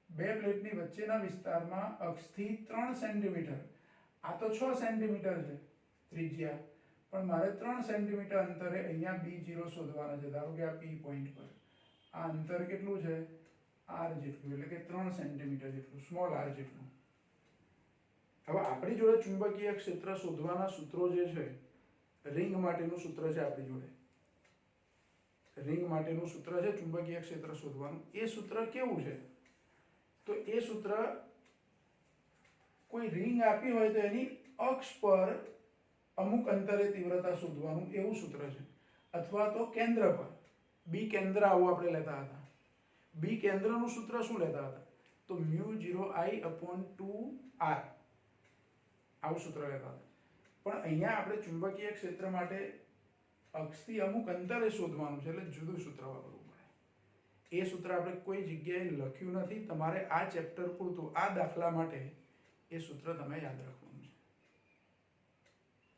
બે પ્લેટની વચ્ચેના વિસ્તારમાં અક્ષથી 3 સેન્ટીમીટર, આ તો 6 સેન્ટીમીટર છે ત્રિજ્યા, પણ મારે 3 સેન્ટીમીટર અંતરે અહીંયા B0 શોધવાના છે. ધારો કે આ P પોઈન્ટ પર આ અંતર કેટલું છે? R જેટલું, એટલે કે 3 સેન્ટીમીટર જેટલું, સ્મોલ r જેટલું. હવે આપણી જોડે ચુંબકીય ક્ષેત્ર શોધવાના સૂત્રો જે છે, રિંગ માટેનું સૂત્ર છે આપણી જોડે, રિંગ માટેનું સૂત્ર છે ચુંબકીય ક્ષેત્ર શોધવાનું. એ સૂત્ર કેવું છે? તો એ સૂત્ર કોઈ રિંગ આપી હોય તો એની અક્ષ પર અમુક અંતરે તીવ્રતા શોધવાનું એવું સૂત્ર છે. અથવા તો કેન્દ્ર પર, બી કેન્દ્ર આવું આપણે લેતા હતા. બી કેન્દ્રનું સૂત્ર શું લેતા હતા? તો μ0I/2r આવું સૂત્ર લેતા હતા. પણ અહીંયા આપણે ચુંબકીય ક્ષેત્ર માટે અક્ષથી અમુક અંતરે શોધવાનું છે, એટલે જુદું સૂત્ર વાપરવું પડે. એ સૂત્ર આપણે કોઈ જગ્યાએ લખ્યું નથી. તમારે આ ચેપ્ટર પૂરતું, આ દાખલા માટે એ સૂત્ર તમે યાદ રાખવાનું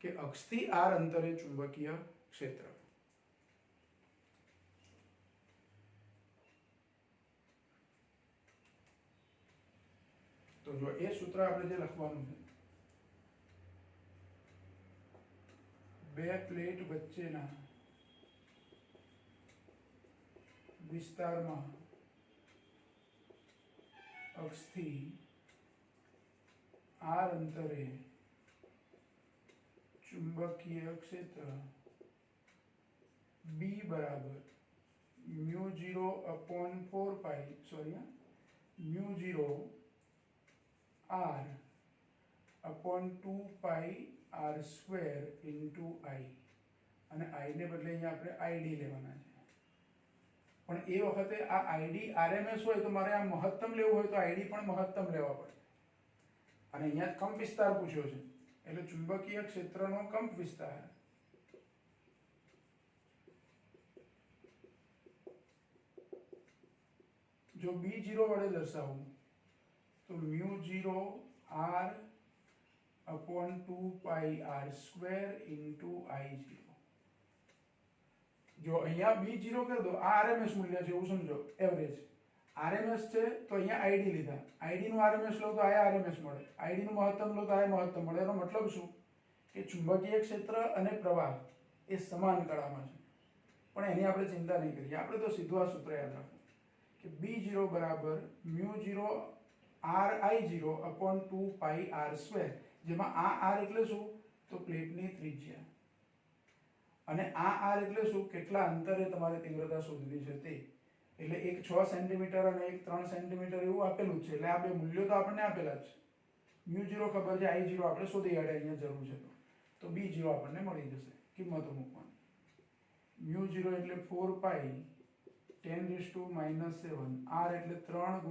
છે કે અક્ષથી r અંતરે ચુંબકીય ક્ષેત્ર. તો જો એ સૂત્ર આપણે જે લખવાનું છે, બે પ્લેટ વચ્ચેના વિસ્તારમાં અક્ષથી r અંતરે ચુંબકીય ક્ષેત્ર B બરાબર μ0 r/2πr² ઇન્ટુ I, અને I ને બદલે અહીંયા આપણે ID લેવાના છે. પણ એ વખતે આ ID RMS હોય તો મારે આ મહત્તમ લેવું હોય તો ID પણ મહત્તમ લેવા પડે. અને અહીંયા કંપ વિસ્તાર પૂછ્યો છે, એટલે ચુંબકીય ક્ષેત્રનો કંપ વિસ્તાર જો B0 વડે દર્શાવું તો μ0 r/2πr² ઇન્ટુ I0. જો અહીંયા B0 કરી દો, આ RMS મૂલ્ય છે એવું સમજો, એવરેજ RMS છે તો અહીંયા ID લીધા, ID નું RMS લો તો આ RMS મળે, ID નું મહત્તમ લો તો આ મહત્તમ મળે. એનો મતલબ શું કે ચુંબકીય ક્ષેત્ર અને પ્રવાહ એ સમાન કળામાં છે. પણ એની આપણે ચિંતા નહીં કરીએ, આપણે તો સીધું આ સૂત્ર યાદ રાખવું કે B0 બરાબર μ0 r/2πr², જેમાં આ r એટલે શું તો પ્લેટની ત્રિજ્યા, અને આ r એટલે શું કેટલા અંતરે તમારે તીવ્રતા શોધવી છે તે. એટલે એક 6 સેન્ટીમીટર અને એક 3 સેન્ટીમીટર એવું આપેલું છે, એટલે આ બે મૂલ્યો તો આપણને આપેલા જ છે. μ0 ખબર છે, I0 આપણે શોધી કાઢે અહીંયા જરૂર છે તો B0 આપણને મળી જશે. કિંમતો મૂકવાની, μ0 એટલે 4π 10⁻⁻7, r એટલે 3 ×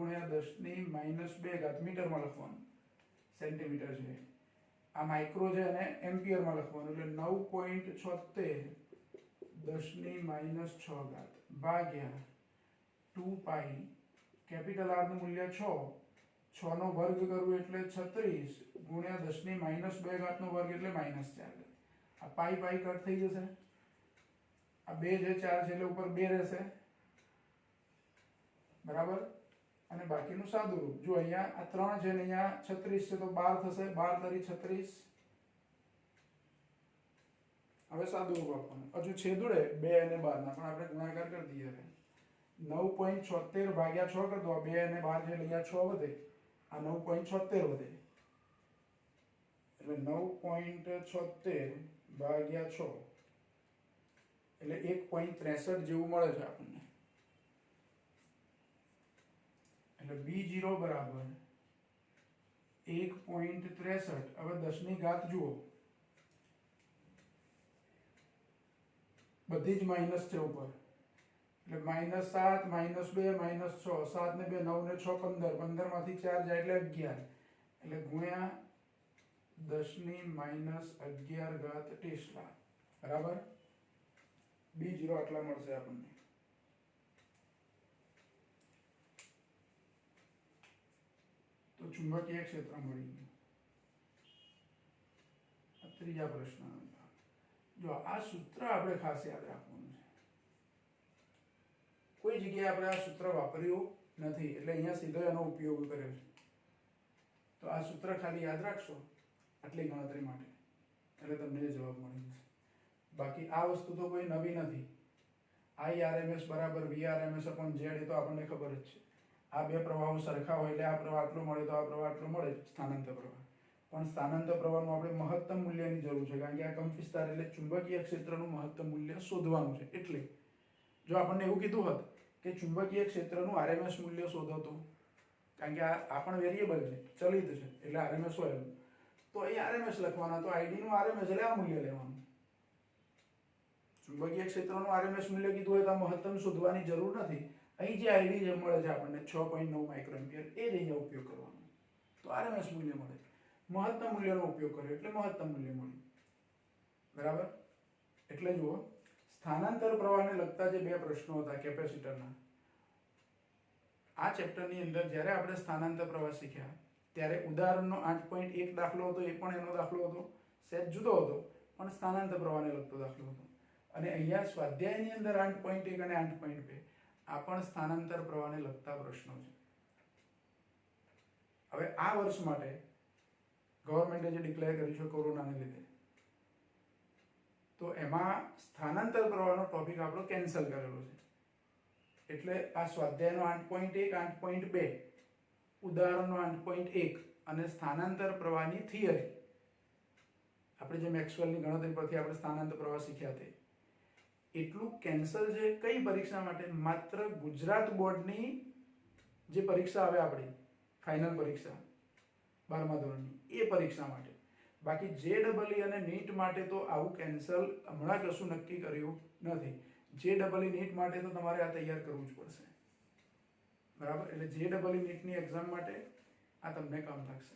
10⁻², મીટરમાં લખવાનું, સેન્ટીમીટર છે. આ માઇક્રો છે અને એમ્પિયરમાં લખવાનું, એટલે 9.76 ભાગ્યા 2π, કેપિટલ R નું મૂલ્ય 6 નો વર્ગ કરવું એટલે 36 × 10⁻² નો વર્ગ એટલે -4. આ પાઈ કટ થઈ જશે, આ 2 છે 4 છે એટલે ઉપર 2 રહેશે, બરાબર. અને બાકીનું સાદું રૂપ જો અહીંયા આ 3 છે ને અહીંયા 36 છે તો 12 થશે, 12 તરી 36. હવે સાદું રૂપ આપવાનું, હજુ છેદુડે 2 અને 12 ના, પણ આપણે ગુણાકાર કરી દઈએ. 9.76 ભાગ્યા 6 કરી દો, 2 અને 12 છે એટલે અહીંયા 6 વધે, આ 9.76 વધે, એટલે 9.76 ભાગ્યા 6 એટલે 1.63 જેવું મળે છે આપણને. એટલે B0 બરાબર 1.63. હવે 10 ની ઘાત જુઓ, બધી જ માઇનસ છે ઉપર, એટલે -7 -2 -6, 7 ને 2 9 ને 6 15, 15 માંથી 4 જાય એટલે 11, એટલે ગુણ્યા 10⁻11 ટેસ્લા, બરાબર. B0 આટલા મળશે આપણને. તો ચુંબકીય ક્ષેત્ર મળી ગયું. ત્રીજા પ્રશ્ન, જો આ સૂત્ર આપણે ખાસ યાદ રાખવાનું છે. કોઈ જગ્યાએ આપણે આ સૂત્ર વાપર્યું નથી, એટલે અહીંયા સીધો એનો ઉપયોગ કર્યો છે. તો આ સૂત્ર ખાલી યાદ રાખશો આટલી ગણતરી માટે, એટલે તમને જવાબ મળી જશે. બાકી આ વસ્તુ તો કોઈ નવી નથી. IRMS બરાબર VRMS/Z એ તો આપણને ખબર જ છે. આ બે પ્રવાહો સરખા હોય એટલે આ પ્રવાહ આટલો મળે તો આ પ્રવાહ આટલો મળે, સ્થાનાંતર પ્રવાહ. પણ સ્થાનાંતર પ્રવાહનું આપણે મહત્તમ મૂલ્યની જરૂર છે, કારણ કે આ કંપ વિસ્તાર એટલે ચુંબકીય ક્ષેત્રનું મહત્તમ મૂલ્ય શોધવાનું છે. એટલે જો આપણને એવું કીધું હોત કે ચુંબકીય ક્ષેત્રનું આરએમએસ મૂલ્ય શોધો, તો કારણ કે આ પણ વેરિયેબલ છે, ચલિત છે, એટલે આરએમએસ હોય તો અહીં આરએમએસ લખવાના, તો આઈડી નું આરએમએસ એટલે આ મૂલ્ય લેવાનું. ચુંબકીય ક્ષેત્રનું આરએમએસ મૂલ્ય કીધું હોય તો મહત્તમ શોધવાની જરૂર નથી. અહીં જે આઈડી જે મળે છે આપણને 6.9 માઇક્રોએમ્પિયર, એ જ અહીંયા ઉપયોગ કરવાનો, તો આરએમએસ મૂલ્ય મળે. મહત્તમ મૂલ્યનો ઉપયોગ કર્યો એટલે મહત્તમ મૂલ્ય મળ્યું. બરાબર? એટલે જુઓ, સ્થાનાંતર પ્રવાહને લગતા જે બે પ્રશ્નો હતા કેપેસિટરના, આ ચેપ્ટરની અંદર જ્યારે આપણે સ્થાનાંતર પ્રવાહ શીખ્યા ત્યારે ઉદાહરણનો 8.1 દાખલો હતો, એ પણ એનો દાખલો હતો, સહેજ જુદો હતો, પણ સ્થાનાંતર પ્રવાહને લગતો દાખલો હતો. અને અહીંયા સ્વાધ્યાયની અંદર 8.1 અને 8.2 આ પણ સ્થાનાંતર પ્રવાહને લગતા પ્રશ્નો છે. હવે આ વર્ષ માટે ગવર્મેન્ટે જે ડિક્લેર કર્યું છે કોરોનાને લીધે, તો એમાં સ્થાનાંતર પ્રવાહનો ટોપિક આપણો કેન્સલ કરેલો છે. એટલે આ સ્વાધ્યાયનો 8.1, 8.2, ઉદાહરણનો 8.1 અને સ્થાનાંતર પ્રવાહની થિયરી, આપણે જે મેક્સવેલની ગણતરી પરથી આપણે સ્થાનાંતર પ્રવાહ શીખ્યા તે, એટલું કેન્સલ છે. કઈ પરીક્ષા માટે? માત્ર ગુજરાત બોર્ડની જે પરીક્ષા આવે આપણી ફાઇનલ પરીક્ષા 12મા ધોરણની, એ પરીક્ષા માટે. બાકી JEE અને નીટ માટે તો આવું કેન્સલ હમણાં કશું નક્કી કર્યું નથી. JEE નીટ માટે તો તમારે આ તૈયાર કરવું જ પડશે. બરાબર? એટલે JEE નીટની એક્ઝામ માટે આ તમને કામ લાગશે.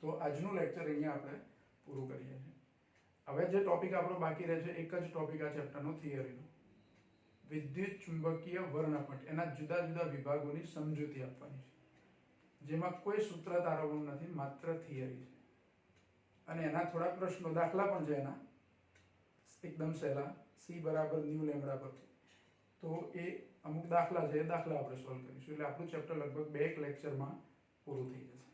તો આજનું લેક્ચર અહીંયા આપણે પૂરું કરીએ છીએ. હવે જે ટોપિક આપણો બાકી રહે છે, એક જ ટોપિક આ ચેપ્ટરનો થિયરીનો, વિદ્યુત ચુંબકીય વર્ણપટ, એના જુદા જુદા વિભાગોની સમજૂતી આપવાની છે, જેમાં કોઈ સૂત્ર તારવવાનું નથી, માત્ર થિયરી છે. અને એના થોડા પ્રશ્નો, દાખલા પણ છે એના, એકદમ સહેલા, C બરાબર ન્યુ લેમડા પરથી. તો એ અમુક દાખલા છે, એ દાખલા આપણે સોલ્વ કરીશું. એટલે આપણું ચેપ્ટર લગભગ 2 લેક્ચરમાં પૂરું થઈ જશે.